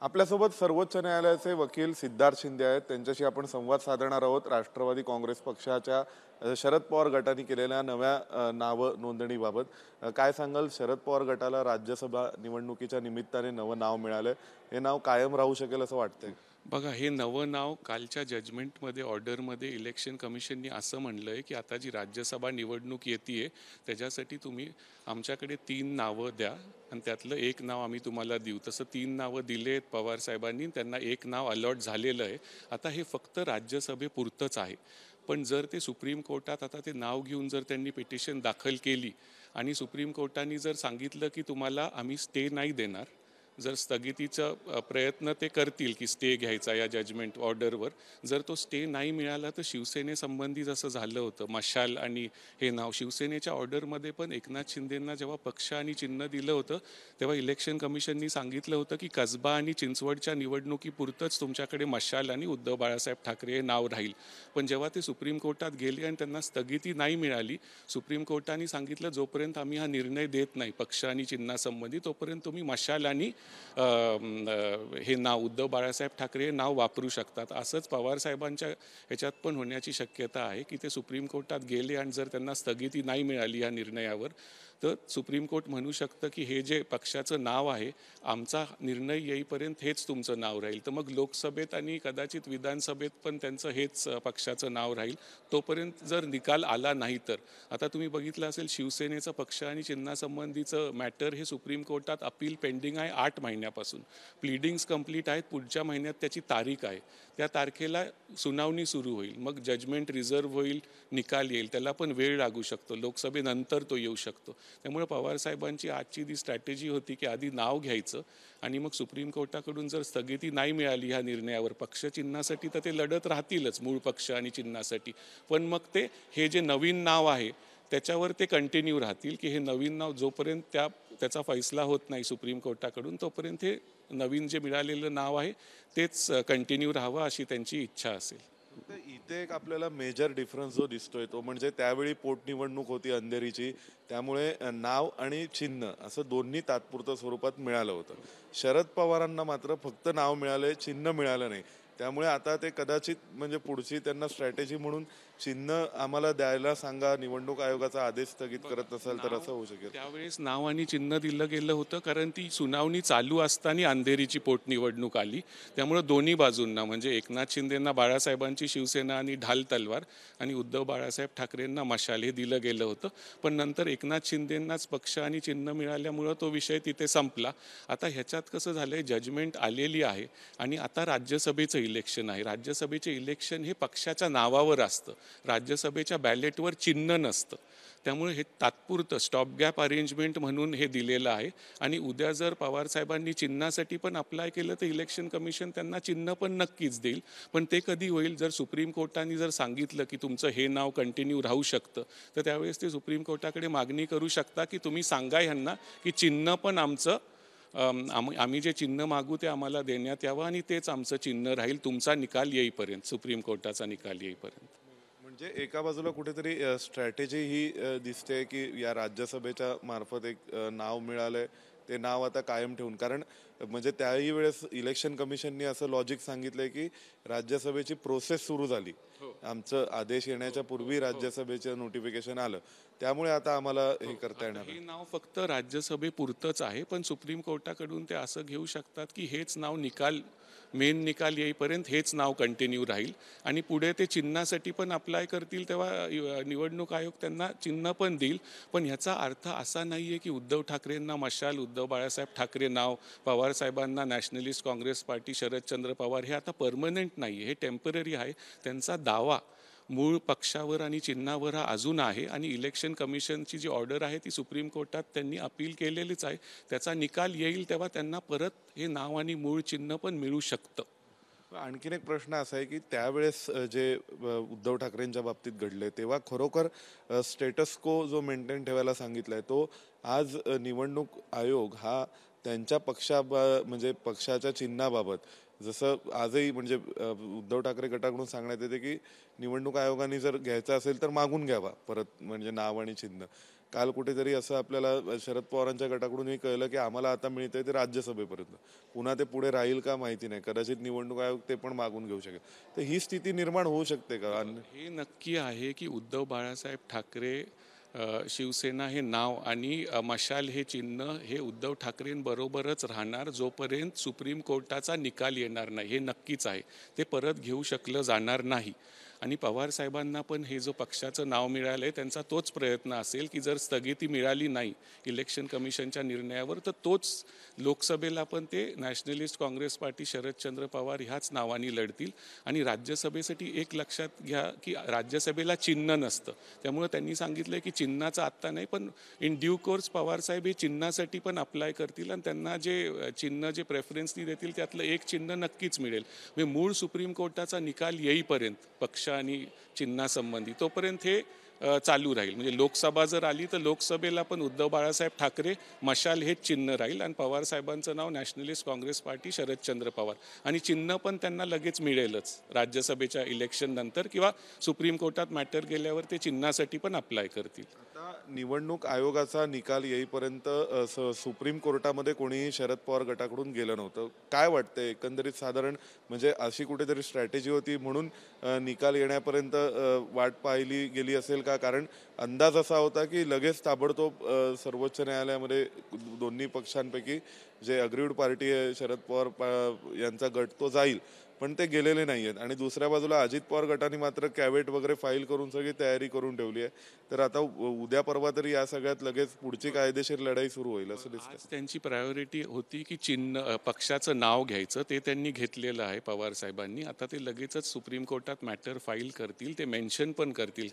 आपल्यासोबत सर्वोच्च न्यायालयाचे वकील सिद्धार्थ शिंदे आहेत. त्यांच्याशी आपण संवाद साधणार आहोत राष्ट्रवादी काँग्रेस पक्षाच्या शरद पवार गटाने केलेल्या नव्या नाव नोंदणीबाबत. काय सांगाल? शरद पवार गटाला राज्यसभा निवडणुकीच्या निमित्ताने नवं नाव मिळालंय. हे नाव कायम राहू शकेल असं वाटतंय? बघा, हे नवं नाव कालच्या जजमेंटमध्ये ऑर्डरमध्ये इलेक्शन कमिशननी असं म्हणलं आहे की आता जी राज्यसभा निवडणूक येते त्याच्यासाठी तुम्ही आमच्याकडे 3 नावं द्या आणि त्यातलं एक नाव आम्ही तुम्हाला देऊ. तसं 3 नावं दिले आहेत पवार साहेबांनी, त्यांना एक नाव अलॉट झालेलं आहे. आता हे फक्त राज्यसभेपुरतंच आहे. पण जर ते सुप्रीम कोर्टात आता ते नाव घेऊन जर त्यांनी पिटिशन दाखल केली आणि सुप्रीम कोर्टाने जर सांगितलं की तुम्हाला आम्ही स्टे नाही देणार, जर स्थगितीचा प्रयत्न ते करतील की स्टे घ्यायचा या जजमेंट ऑर्डरवर, जर तो स्टे नाही मिळाला तर शिवसेनेसंबंधी जसं झालं होतं मशाल आणि हे नाव, शिवसेनेच्या ऑर्डरमध्ये पण एकनाथ शिंदेंना जेव्हा पक्ष आणि चिन्ह दिलं होतं तेव्हा इलेक्शन कमिशननी सांगितलं होतं की कसबा आणि चिंचवडच्या निवडणुकीपुरतंच तुमच्याकडे मशाल आणि उद्धव बाळासाहेब ठाकरे हे नाव राहील. पण जेव्हा ते सुप्रीम कोर्टात गेले आणि त्यांना स्थगिती नाही मिळाली, सुप्रीम कोर्टाने सांगितलं जोपर्यंत आम्ही हा निर्णय देत नाही पक्ष आणि चिन्हासंबंधी तोपर्यंत तुम्ही मशाल आणि हे नाव उद्धव बाळासाहेब ठाकरे हे नाव वापरू शकतात. असंच पवार साहेबांच्या ह्याच्यात पण होण्याची शक्यता आहे की ते सुप्रीम कोर्टात गेले आणि जर त्यांना स्थगिती नाही मिळाली या निर्णयावर तर सुप्रीम कोर्ट म्हणू शकतं की हे जे पक्षाचं नाव आहे आमचा निर्णय येईपर्यंत हेच तुमचं नाव राहील. तर मग लोकसभेत आणि कदाचित विधानसभेत पण त्यांचं हेच पक्षाचं नाव राहील तोपर्यंत जर निकाल आला नाही तर. आता तुम्ही बघितलं असेल शिवसेनेचं पक्ष आणि चिन्हासंबंधीचं मॅटर हे सुप्रीम कोर्टात अपील पेंडिंग आहे 8 महिन्यापासून. प्लीडिंग्स कंप्लीट आहेत, पुढच्या महिन्यात त्याची तारीख आहे. त्या तारखेला सुनावणी सुरू होईल, मग जजमेंट रिझर्व्ह होईल, निकाल येईल, त्याला पण वेळ लागू शकतो, लोकसभेनंतर तो येऊ शकतो. त्यामुळे पवारसाहेबांची आजची जी स्ट्रॅटेजी होती की आधी नाव घ्यायचं आणि मग सुप्रीम कोर्टाकडून जर स्थगिती नाही मिळाली ह्या निर्णयावर पक्ष चिन्हासाठी तर ते लढत राहतीलच मूळ पक्ष आणि चिन्हासाठी, पण मग ते हे जे नवीन नाव आहे त्याच्यावर ते कंटिन्यू राहतील की हे नवीन नाव जोपर्यंत त्याचा फैसला होत नाही सुप्रीम कोर्टाकडून तोपर्यंत हे नवीन जे मिळालेलं नाव आहे तेच कंटिन्यू राहावं अशी त्यांची इच्छा असेल. इथे एक आपल्याला मेजर डिफरन्स जो दिसतोय तो म्हणजे त्यावेळी पोटनिवडणूक होती अंधेरीची, त्यामुळे नाव आणि चिन्ह असं दोन्ही तात्पुरतं स्वरूपात मिळालं होतं. शरद पवारांना मात्र फक्त नाव मिळालंय, चिन्ह मिळालं नाही. त्यामुळे आता ते कदाचित म्हणजे पुढची त्यांना स्ट्रॅटेजी म्हणून चिन्ह आम्हाला द्यायला सांगा, निवडणूक आयोगाचा आदेश स्थगित करत नसाल तर असं होऊ शकेल. त्यावेळेस नाव आणि चिन्ह दिलं गेलं होतं कारण ती सुनावणी चालू असताना अंधेरीची पोटनिवडणूक आली. त्यामुळे दोन्ही बाजूंना म्हणजे एकनाथ शिंदेंना बाळासाहेबांची शिवसेना आणि ढाल तलवार आणि उद्धव बाळासाहेब ठाकरेंना मशाल हे दिलं गेलं होतं. पण नंतर एकनाथ शिंदेंनाच पक्ष आणि चिन्ह मिळाल्यामुळं तो विषय तिथे संपला. आता ह्याच्यात कसं झालंय, जजमेंट आलेली आहे आणि आता राज्यसभेचं इलेक्शन आहे. राज्यसभेचे इलेक्शन हे पक्षाच्या नावावर असतं, राज्यसभेच्या बॅलेटवर चिन्ह नसतं. त्यामुळे हे तात्पुरतं स्टॉप गॅप अरेंजमेंट म्हणून हे दिलेलं आहे. आणि उद्या जर पवारसाहेबांनी चिन्हासाठी पण अप्लाय केलं तर इलेक्शन कमिशन त्यांना चिन्ह पण नक्कीच देईल. पण ते कधी होईल, जर सुप्रीम कोर्टाने जर सांगितलं की तुमचं हे नाव कंटिन्यू राहू शकतं तर त्यावेळेस ते सुप्रीम कोर्टाकडे मागणी करू शकता की तुम्ही सांगा ह्यांना की चिन्ह पण आमचं आम्ही जे चिन्ह मागू ते आम्हाला देण्यात यावं आणि तेच आमचं चिन्ह राहील तुमचा निकाल येईपर्यंत, सुप्रीम कोर्टाचा निकाल येईपर्यंत. म्हणजे एका बाजूला कुठेतरी स्ट्रॅटेजी ही दिसते की या राज्यसभेच्या मार्फत एक नाव मिळालंय, ते नाव आता कायम ठेवून. कारण म्हणजे त्याही वेळेस इलेक्शन कमिशननी असं लॉजिक सांगितलंय की राज्यसभेची प्रोसेस सुरू झाली, आमचं आदेश येण्याच्या पूर्वी राज्यसभेचं नोटिफिकेशन आलं, त्यामुळे आता आम्हाला हे करता येणार. हे नाव फक्त राज्यसभेपुरतंच आहे, पण सुप्रीम कोर्टाकडून ते असं घेऊ शकतात की हेच नाव मेन निकाल येईपर्यंत हेच नाव कंटिन्यू राहील आणि पुढे ते चिन्हासाठी पण अप्लाय करतील तेव्हा निवडणूक आयोग त्यांना चिन्ह पण देईल. पण ह्याचा अर्थ असा नाही आहे की उद्धव ठाकरेंना मशाल, उद्धव बाळासाहेब ठाकरे नाव, पवार साहेबांना नॅशनलिस्ट काँग्रेस पार्टी, शरदचंद्र पवार हे आता परमनंट नाही आहे, हे टेम्पररी आहे. त्यांचा दावा मूळ पक्षावर आणि चिन्हावर हा अजून आहे आणि इलेक्शन कमिशनची जी ऑर्डर आहे ती सुप्रीम कोर्टात त्यांनी अपील केलेलीच आहे. त्याचा निकाल येईल तेव्हा त्यांना परत हे नाव आणि मूळ चिन्ह पण मिळू शकतं. आणखीन एक प्रश्न असा आहे की त्यावेळेस जे उद्धव ठाकरेंच्या बाबतीत घडले तेव्हा खरोखर स्टेटस को जो मेंटेन ठेवायला सांगितलाय तो आज निवडणूक आयोग हा त्यांच्या म्हणजे पक्षाच्या चिन्हाबाबत जसं आजही म्हणजे उद्धव ठाकरे गटाकडून सांगण्यात येते की निवडणूक आयोगाने जर घ्यायचं असेल तर मागून घ्यावा परत म्हणजे नाव आणि चिन्ह. काल कुठेतरी असं आपल्याला शरद पवारांच्या गटाकडूनही कळलं की आम्हाला आता मिळतंय ते राज्यसभेपर्यंत, पुन्हा ते पुढे राहील का माहिती नाही, कदाचित निवडणूक आयोग ते पण मागून घेऊ शकेल. तर ही स्थिती निर्माण होऊ शकते का? हे नक्की आहे की उद्धव बाळासाहेब ठाकरे, शिवसेना हे नाव आणि मशाल हे चिन्ह हे उद्धव ठाकरेंबरोबरच राहणार जोपर्यंत सुप्रीम कोर्टाचा निकाल येणार नाही. हे नक्कीच आहे, ते परत घेऊ शकलं जाणार नाही. आणि पवार साहेबांना पण हे जो पक्षाचं नाव मिळालं आहे त्यांचा तोच प्रयत्न असेल की जर स्थगिती मिळाली नाही इलेक्शन कमिशनच्या निर्णयावर तर तोच लोकसभेला पण ते नॅशनलिस्ट काँग्रेस पार्टी शरदचंद्र पवार ह्याच नावाने लढतील. आणि राज्यसभेसाठी एक लक्षात घ्या की राज्यसभेला चिन्ह नसतं, त्यामुळे त्यांनी सांगितलं की चिन्हाचं आत्ता नाही, पण इन ड्यू कोर्स पवारसाहेब हे चिन्हासाठी पण अप्लाय करतील आणि त्यांना जे चिन्ह जे प्रेफरन्सनी देतील त्यातलं एक चिन्ह नक्कीच मिळेल. म्हणजे मूळ सुप्रीम कोर्टाचा निकाल येईपर्यंत पक्ष आणि चिन्हासंबंधी तोपर्यंत हे चालू राहील. म्हणजे लोकसभा जर आली तर लोकसभेला पण उद्धव बाळासाहेब ठाकरे मशाल हेच चिन्ह राहील आणि पवार साहेबांचं नाव नॅशनलिस्ट काँग्रेस पार्टी शरदचंद्र पवार, आणि चिन्ह पण त्यांना लगेच मिळेलच राज्यसभेच्या इलेक्शन नंतर किंवा सुप्रीम कोर्टात मॅटर गेल्यावर ते चिन्हासाठी पण अप्लाय करतील. आता निवडणूक आयोगाचा निकाल येईपर्यंत सुप्रीम कोर्टामध्ये कोणीही शरद पवार गटाकडून गेलं नव्हतं. काय वाटतंय एकंदरीत? साधारण म्हणजे अशी कुठेतरी स्ट्रॅटेजी होती म्हणून निकाल येण्यापर्यंत वाट पाहिली गेली असेल का? कारण अंदाज असा होता की लगेच ताबडतोब सर्वोच्च न्यायालयामध्ये दोन्ही पक्षांपैकी जे अग्रीड पार्टी आहे शरद पवार यांचा गट तो जाईल, पण ते गेलेले नाही आहेत. आणि दुसऱ्या बाजूला अजित पवार गटाने मात्र कॅवेट वगैरे फाईल करून सगळी तयारी करून ठेवली आहे. तर आता उद्या परवा तरी या सगळ्यात लगेच पुढची कायदेशीर लढाई सुरू होईल असं दिसतं. आज त्यांची प्रायोरिटी होती की चिन्ह पक्षाचं नाव घ्यायचं, ते त्यांनी घेतलेलं आहे पवार साहेबांनी. आता ते लगेचच सुप्रीम कोर्टात मॅटर फाईल करतील, ते मेन्शन पण करतील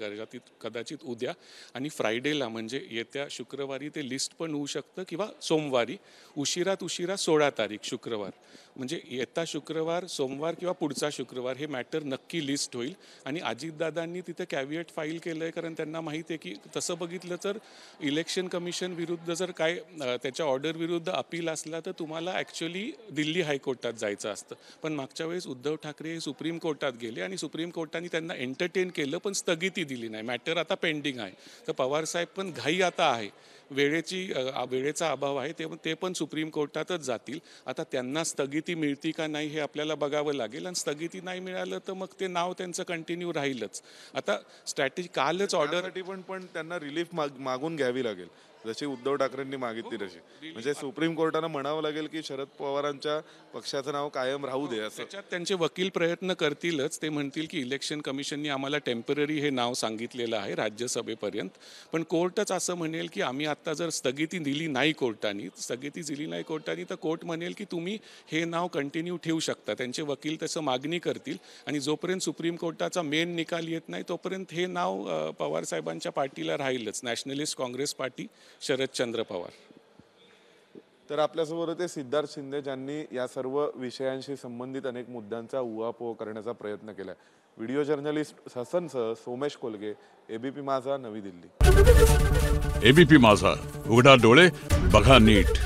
कदाचित उद्या. आणि फ्रायडेला म्हणजे येत्या शुक्रवारी ते लिस्ट पण होऊ शकतं किंवा सोमवारी, उशिरात उशिरा 16 तारीख शुक्रवार, म्हणजे येता शुक्रवार, सोमवार किंवा पुढचा शुक्रवार हे मॅटर नक्की लिस्ट होईल. आणि अजितदादांनी तिथे कॅव्हिएट फाईल केलं आहे कारण त्यांना माहिती आहे की तसं बघितलं तर इलेक्शन कमिशन विरुद्ध जर काय त्याच्या ऑर्डर विरुद्ध अपील असला तर तुम्हाला ॲक्च्युली दिल्ली हायकोर्टात जायचं असतं. पण मागच्या वेळेस उद्धव ठाकरे हे सुप्रीम कोर्टात गेले आणि सुप्रीम कोर्टाने त्यांना एंटरटेन केलं पण स्थगिती दिली नाही. मॅटर आता पेंडिंग आहे. तर पवारसाहेब पण घाई आता आहे, वेळेचा अभाव आहे, ते पण सुप्रीम कोर्टातच जातील. आता त्यांना स्थगिती मिळती का नाही हे आपल्याला बघावं लागेल. आणि स्थगिती नाही मिळालं तर मग ते नाव त्यांचं कंटिन्यू राहीलच. आता स्ट्रॅटेजी कालच ऑर्डर पण त्यांना रिलीफ मागून घ्यावी लागेल, जशी उद्धव ठाकरेंनी मागितली तशी. म्हणजे सुप्रीम कोर्टानं म्हणावं लागेल की शरद पवारांच्या पक्षाचं नाव कायम राहू दे असं. त्याच्यात त्यांचे वकील प्रयत्न करतीलच. ते म्हणतील की इलेक्शन कमिशननी आम्हाला टेम्पररी हे नाव सांगितलेलं आहे राज्यसभेपर्यंत, पण कोर्टच असं म्हणेल की आम्ही आता जर स्थगिती दिली नाही कोर्टाने तर कोर्ट म्हणेल की तुम्ही हे नाव कंटिन्यू ठेवू शकता. त्यांचे वकील तसं मागणी करतील आणि जोपर्यंत सुप्रीम कोर्टाचा मेन निकाल येत नाही तोपर्यंत हे नाव पवार साहेबांच्या पार्टीला राहीलच, नॅशनलिस्ट काँग्रेस पार्टी शरदचंद्र पवार. तर आपल्यासोबत होते सिद्धार्थ शिंदे, ज्यांनी या सर्व विषयांशी संबंधित अनेक मुद्द्यांचा उहापोह करण्याचा प्रयत्न केला. व्हिडिओ जर्नलिस्ट हसनसह सोमेश कोलगे, एबीपी माझा, नवी दिल्ली. एबीपी माझा, उघडा डोळे बघा नीट.